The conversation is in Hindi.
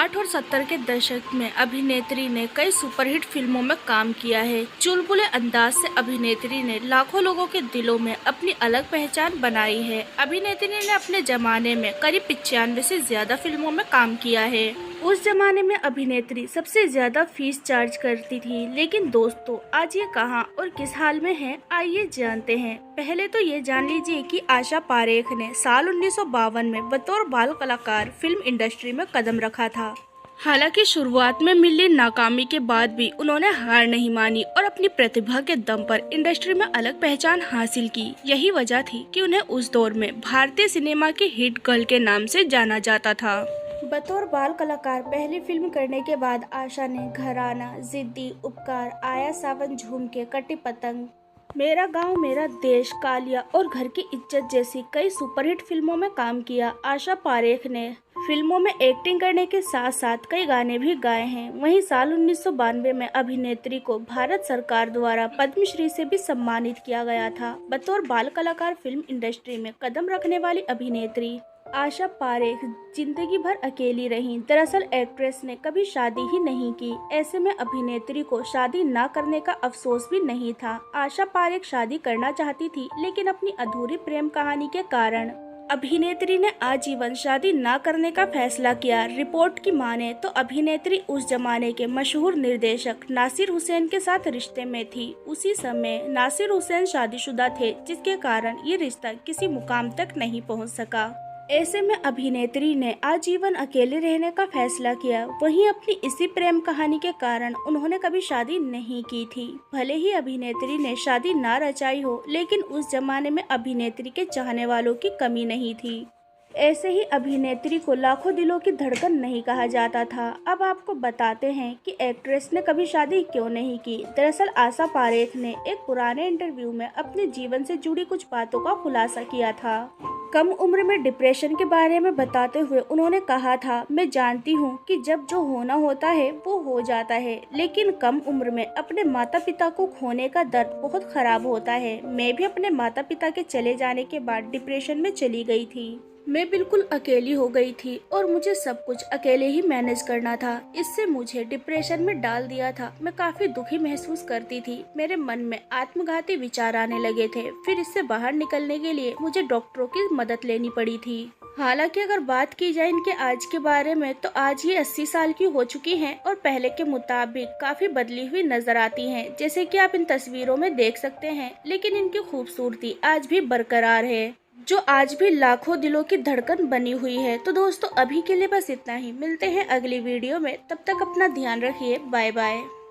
60 और 70 के दशक में अभिनेत्री ने कई सुपरहिट फिल्मों में काम किया है। चुलबुले अंदाज से अभिनेत्री ने लाखों लोगों के दिलों में अपनी अलग पहचान बनाई है। अभिनेत्री ने अपने जमाने में करीब 95 से ज्यादा फिल्मों में काम किया है। उस जमाने में अभिनेत्री सबसे ज्यादा फीस चार्ज करती थी, लेकिन दोस्तों आज ये कहां और किस हाल में है, आइए जानते हैं। पहले तो ये जान लीजिए कि आशा पारेख ने साल 1952 में बतौर बाल कलाकार फिल्म इंडस्ट्री में कदम रखा था। हालांकि शुरुआत में मिली नाकामी के बाद भी उन्होंने हार नहीं मानी और अपनी प्रतिभा के दम पर इंडस्ट्री में अलग पहचान हासिल की। यही वजह थी कि उन्हें उस दौर में भारतीय सिनेमा की हिट गर्ल के नाम से जाना जाता था। बतौर बाल कलाकार पहली फिल्म करने के बाद आशा ने घराना, जिद्दी, उपकार, आया सावन, झूमके, कटी पतंग, मेरा गांव मेरा देश, कालिया और घर की इज्जत जैसी कई सुपरहिट फिल्मों में काम किया। आशा पारेख ने फिल्मों में एक्टिंग करने के साथ साथ कई गाने भी गाए हैं। वहीं साल 1992 में अभिनेत्री को भारत सरकार द्वारा पद्मश्री से भी सम्मानित किया गया था। बतौर बाल कलाकार फिल्म इंडस्ट्री में कदम रखने वाली अभिनेत्री आशा पारेख जिंदगी भर अकेली रहीं। दरअसल एक्ट्रेस ने कभी शादी ही नहीं की। ऐसे में अभिनेत्री को शादी न करने का अफसोस भी नहीं था। आशा पारेख शादी करना चाहती थी, लेकिन अपनी अधूरी प्रेम कहानी के कारण अभिनेत्री ने आजीवन शादी न करने का फैसला किया। रिपोर्ट की माने तो अभिनेत्री उस जमाने के मशहूर निर्देशक नासिर हुसैन के साथ रिश्ते में थी। उसी समय नासिर हुसैन शादीशुदा थे, जिसके कारण ये रिश्ता किसी मुकाम तक नहीं पहुंच सका। ऐसे में अभिनेत्री ने आजीवन अकेले रहने का फैसला किया। वहीं अपनी इसी प्रेम कहानी के कारण उन्होंने कभी शादी नहीं की थी। भले ही अभिनेत्री ने शादी ना रचाई हो, लेकिन उस जमाने में अभिनेत्री के चाहने वालों की कमी नहीं थी। ऐसे ही अभिनेत्री को लाखों दिलों की धड़कन नहीं कहा जाता था। अब आपको बताते हैं कि एक्ट्रेस ने कभी शादी क्यों नहीं की। दरअसल आशा पारेख ने एक पुराने इंटरव्यू में अपने जीवन से जुड़ी कुछ बातों का खुलासा किया था। कम उम्र में डिप्रेशन के बारे में बताते हुए उन्होंने कहा था, मैं जानती हूँ कि जब जो होना होता है वो हो जाता है, लेकिन कम उम्र में अपने माता पिता को खोने का दर्द बहुत खराब होता है। मैं भी अपने माता पिता के चले जाने के बाद डिप्रेशन में चली गई थी। मैं बिल्कुल अकेली हो गई थी और मुझे सब कुछ अकेले ही मैनेज करना था। इससे मुझे डिप्रेशन में डाल दिया था। मैं काफी दुखी महसूस करती थी। मेरे मन में आत्मघाती विचार आने लगे थे। फिर इससे बाहर निकलने के लिए मुझे डॉक्टरों की मदद लेनी पड़ी थी। हालांकि अगर बात की जाए इनके आज के बारे में, तो आज ये 80 साल की हो चुकी हैं और पहले के मुताबिक काफी बदली हुई नजर आती हैं, जैसे कि आप इन तस्वीरों में देख सकते हैं। लेकिन इनकी खूबसूरती आज भी बरकरार है, जो आज भी लाखों दिलों की धड़कन बनी हुई है। तो दोस्तों अभी के लिए बस इतना ही। मिलते हैं अगली वीडियो में, तब तक अपना ध्यान रखिए। Bye bye.